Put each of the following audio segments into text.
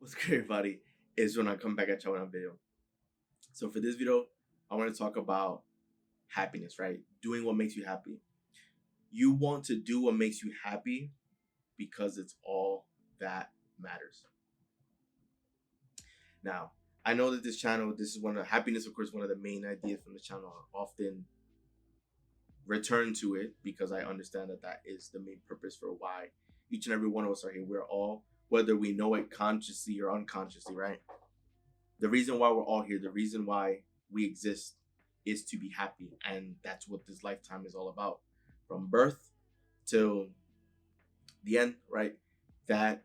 What's good, everybody? Is when I come back at y'all with a video. So for this video, I want to talk about happiness, right? Doing what makes you happy. You want to do what makes you happy because it's all that matters. Now, I know that this channel, this is one of happiness, of course, one of the main ideas from the channel. I often return to it because I understand that that is the main purpose for why each and every one of us are here. We're all, whether we know it consciously or unconsciously, right? The reason why we're all here, the reason why we exist is to be happy. And that's what this lifetime is all about. From birth till the end, right? That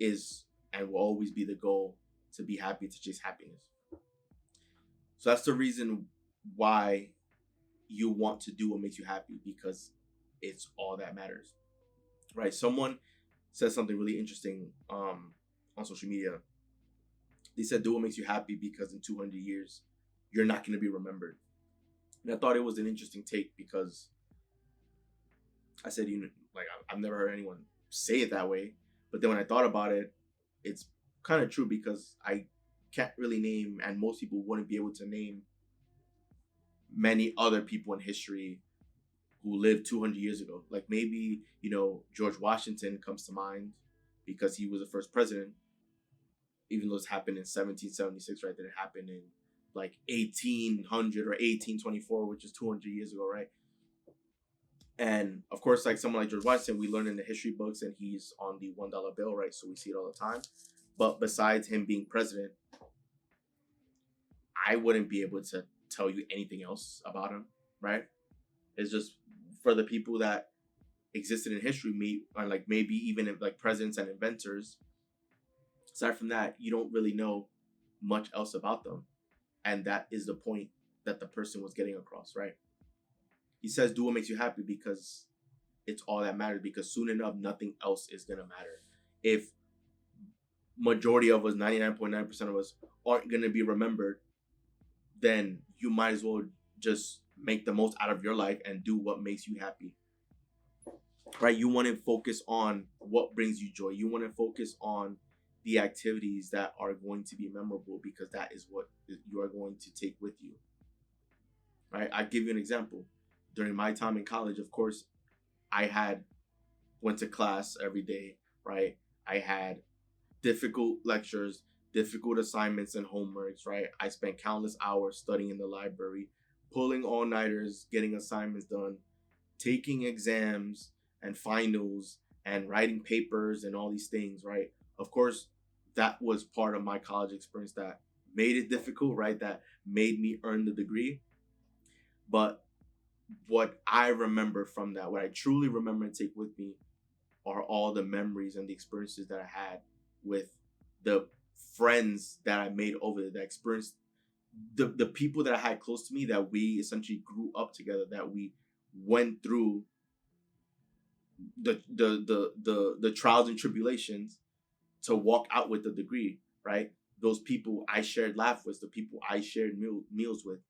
is and will always be the goal, to be happy, to chase happiness. So that's the reason why you want to do what makes you happy, because it's all that matters, right? Someone said something really interesting on social media. They said, do what makes you happy because in 200 years, you're not going to be remembered. And I thought it was an interesting take because I said, I've never heard anyone say it that way. But then when I thought about it, it's kind of true, because I can't really name, and most people wouldn't be able to name, many other people in history who lived 200 years ago. Like maybe, George Washington comes to mind because he was the first president, even though this happened in 1776, right? That it happened in like 1800 or 1824, which is 200 years ago, right? And of course, like someone like George Washington, we learn in the history books, and he's on the $1 bill, right? So we see it all the time. But besides him being president, I wouldn't be able to tell you anything else about him, right? It's just for the people that existed in history, or like maybe even like presidents and inventors. Aside from that, you don't really know much else about them. And that is the point that the person was getting across, right? He says, do what makes you happy because it's all that matters, because soon enough, nothing else is going to matter. If majority of us, 99.9% of us, aren't going to be remembered, then you might as well just make the most out of your life and do what makes you happy, right? You want to focus on what brings you joy. You want to focus on the activities that are going to be memorable, because that is what you are going to take with you, right? I give you an example. During my time in college, of course, I went to class every day, right? I had difficult lectures, difficult assignments and homeworks, right? I spent countless hours studying in the library, pulling all-nighters, getting assignments done, taking exams and finals, and writing papers and all these things, right? Of course, that was part of my college experience that made it difficult, right? That made me earn the degree. But what I remember from that, what I truly remember and take with me, are all the memories and the experiences that I had with the friends that I made over there, that experience, the people that I had close to me, that we essentially grew up together, that we went through the trials and tribulations to walk out with a degree, right? Those people I shared laughs with, the people I shared meals with,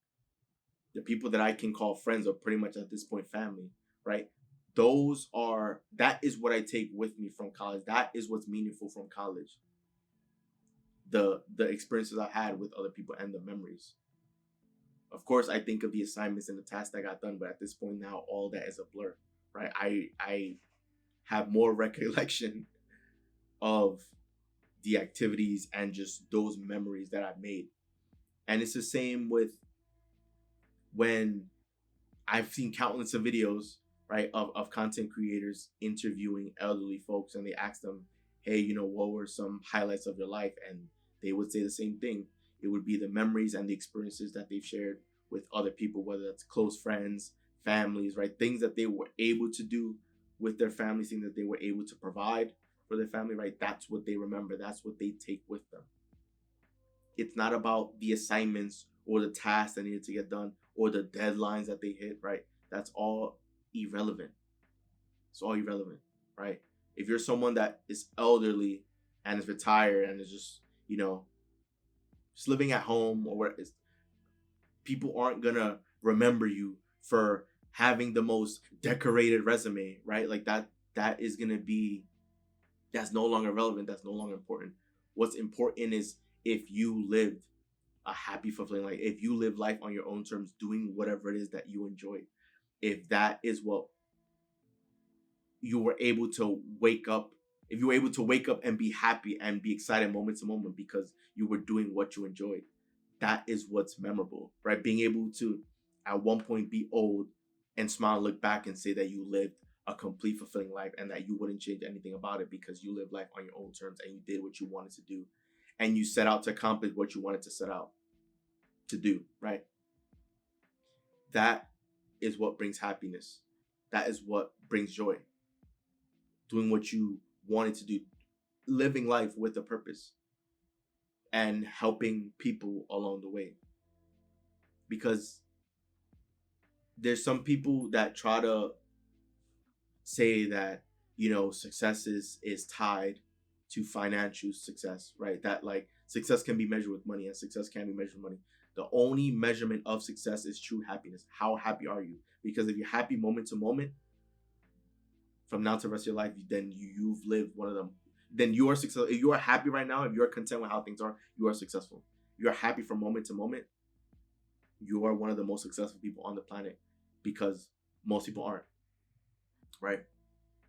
the people that I can call friends, or pretty much at this point family, right? That is what I take with me from college. That is what's meaningful from college. The experiences I had with other people and the memories. Of course, I think of the assignments and the tasks that got done, but at this point now, all that is a blur, right? I have more recollection of the activities and just those memories that I've made. And it's the same with when I've seen countless of videos, right, of content creators interviewing elderly folks, and they ask them, hey, what were some highlights of your life? And they would say the same thing. It would be the memories and the experiences that they've shared with other people, whether that's close friends, families, right? Things that they were able to do with their families, things that they were able to provide for their family, right? That's what they remember. That's what they take with them. It's not about the assignments or the tasks that needed to get done or the deadlines that they hit, right? That's all irrelevant. It's all irrelevant, right? If you're someone that is elderly and is retired and is just, just living at home, or where people aren't gonna remember you for having the most decorated resume, right? Like that is gonna be, that's no longer relevant. That's no longer important. What's important is if you lived a happy, fulfilling life, if you live life on your own terms, doing whatever it is that you enjoy, if that is what you were able to wake up, if you were able to wake up and be happy and be excited moment to moment because you were doing what you enjoyed, that is what's memorable, right? Being able to at one point be old and smile, look back and say that you lived a complete fulfilling life and that you wouldn't change anything about it because you lived life on your own terms and you did what you wanted to do and you set out to accomplish what you wanted to set out to do, right? That is what brings happiness. That is what brings joy. Doing what you wanted to do, living life with a purpose, and helping people along the way. Because there's some people that try to say that, success is tied to financial success, right? That like success can be measured with money and success can be measured with money. The only measurement of success is true happiness. How happy are you? Because if you're happy moment to moment, from now to the rest of your life, then you've lived one of them. Then you are successful. If you are happy right now, if you're content with how things are, you are successful. If you're happy from moment to moment, you are one of the most successful people on the planet because most people aren't, right?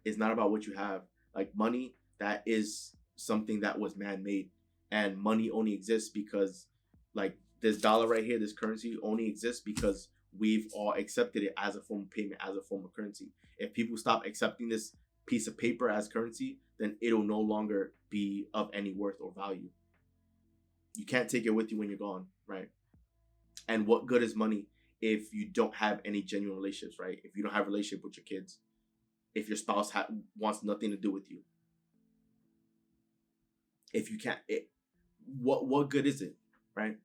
It's not about what you have. Like money, that is something that was man-made. And money only exists because, like, this dollar right here, this currency only exists because we've all accepted it as a form of payment, as a form of currency. If people stop accepting this piece of paper as currency, then it'll no longer be of any worth or value. You can't take it with you when you're gone, right? And what good is money if you don't have any genuine relationships, right? If you don't have a relationship with your kids, if your spouse wants nothing to do with you, if you can't, what good is it, right?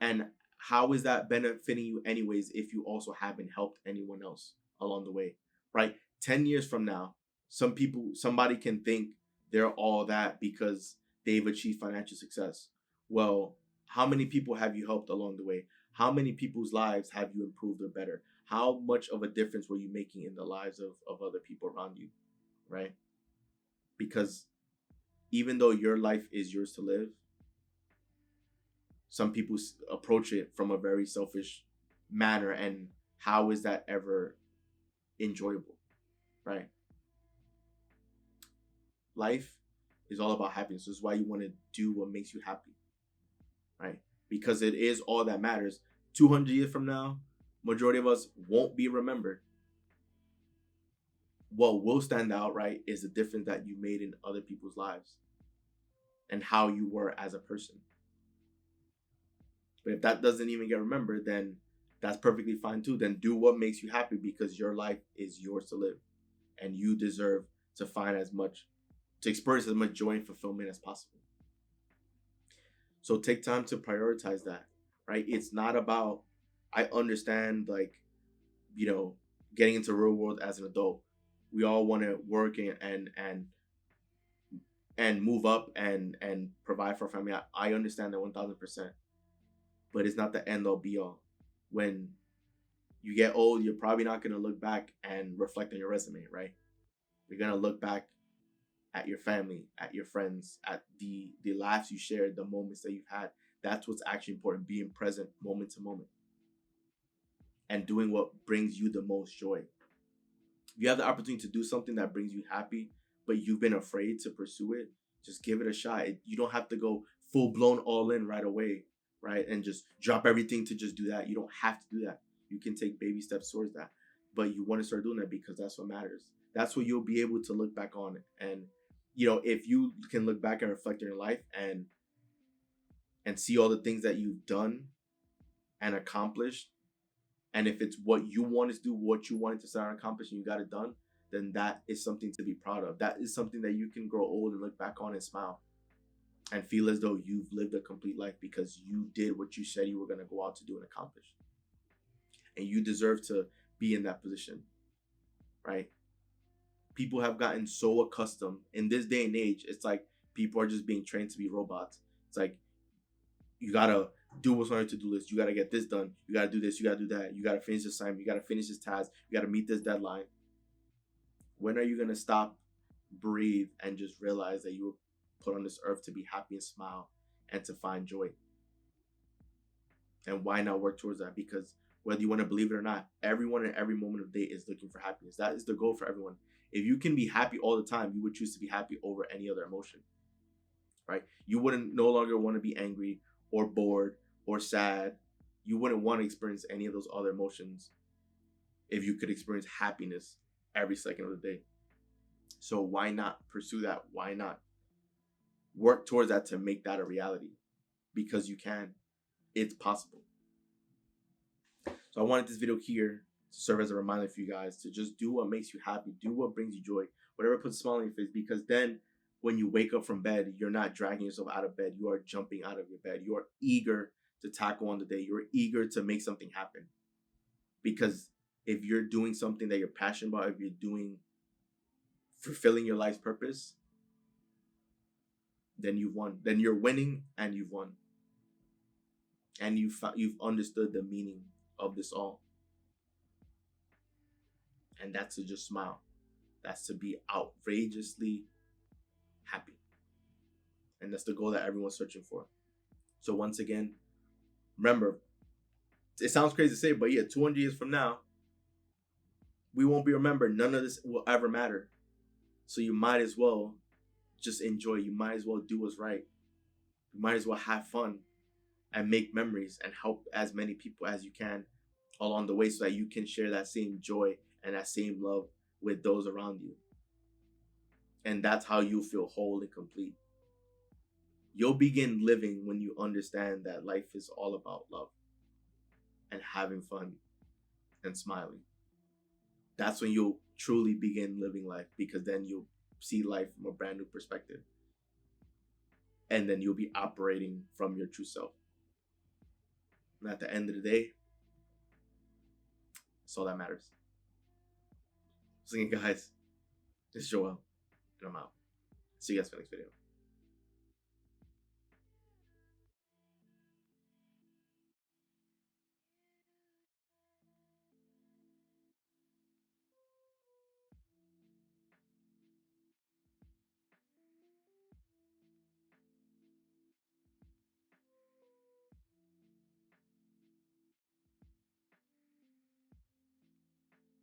And how is that benefiting you anyways if you also haven't helped anyone else along the way, right? 10 years from now, somebody can think they're all that because they've achieved financial success. Well, how many people have you helped along the way? How many people's lives have you improved or better? How much of a difference were you making in the lives of other people around you, right? Because even though your life is yours to live, some people approach it from a very selfish manner, and how is that ever enjoyable, right? Life is all about happiness. This is why you want to do what makes you happy, right? Because it is all that matters. 200 years from now, majority of us won't be remembered. What will stand out, right, is the difference that you made in other people's lives and how you were as a person. But if that doesn't even get remembered, then that's perfectly fine too. Then do what makes you happy because your life is yours to live and you deserve to experience as much joy and fulfillment as possible. So take time to prioritize that, right? It's not about, I understand, like, getting into the real world as an adult. We all want to work and move up and provide for our family. I understand that 1000%, but it's not the end all be all. When you get old, you're probably not going to look back and reflect on your resume, right? You're going to look back at your family, at your friends, at the laughs you shared, the moments that you've had. That's what's actually important, being present moment to moment and doing what brings you the most joy. If you have the opportunity to do something that brings you happy, but you've been afraid to pursue it, just give it a shot. You don't have to go full blown all in right away, right? And just drop everything to just do that. You don't have to do that. You can take baby steps towards that. But you want to start doing that because that's what matters. That's what you'll be able to look back on. And, if you can look back and reflect on your life and see all the things that you've done and accomplished, and if it's what you wanted to do, what you wanted to start and accomplish, and you got it done, then that is something to be proud of. That is something that you can grow old and look back on and smile and feel as though you've lived a complete life because you did what you said you were going to go out to do and accomplish. And you deserve to be in that position, right? People have gotten so accustomed in this day and age. It's like people are just being trained to be robots. It's like, you got to do what's on your to-do list. You got to get this done. You got to do this. You got to do that. You got to finish this assignment. You got to finish this task. You got to meet this deadline. When are you going to stop, breathe, and just realize that put on this earth to be happy and smile and to find joy. And why not work towards that? Because whether you want to believe it or not, everyone in every moment of the day is looking for happiness. That is the goal for everyone. If you can be happy all the time, you would choose to be happy over any other emotion, right? You wouldn't no longer want to be angry or bored or sad. You wouldn't want to experience any of those other emotions if you could experience happiness every second of the day. So why not pursue that? Why not work towards that to make that a reality? Because you can. It's possible. So I wanted this video here to serve as a reminder for you guys to just do what makes you happy. Do what brings you joy. Whatever puts a smile on your face. Because then when you wake up from bed, you're not dragging yourself out of bed. You are jumping out of your bed. You are eager to tackle on the day. You're eager to make something happen. Because if you're doing something that you're passionate about, if you're doing fulfilling your life's purpose, then you've won. Then you're winning and you've won. And you've understood the meaning of this all. And that's to just smile. That's to be outrageously happy. And that's the goal that everyone's searching for. So once again, remember, it sounds crazy to say, but yeah, 200 years from now, we won't be remembered. None of this will ever matter. So you might as well just enjoy. You might as well do what's right. You might as well have fun and make memories and help as many people as you can along the way so that you can share that same joy and that same love with those around you. And that's how you feel whole and complete. You'll begin living when you understand that life is all about love and having fun and smiling. That's when you'll truly begin living life, because then you'll see life from a brand new perspective. And then you'll be operating from your true self. And at the end of the day, that's all that matters. So again, guys, this is Joel, and I'm out. See you guys for the next video.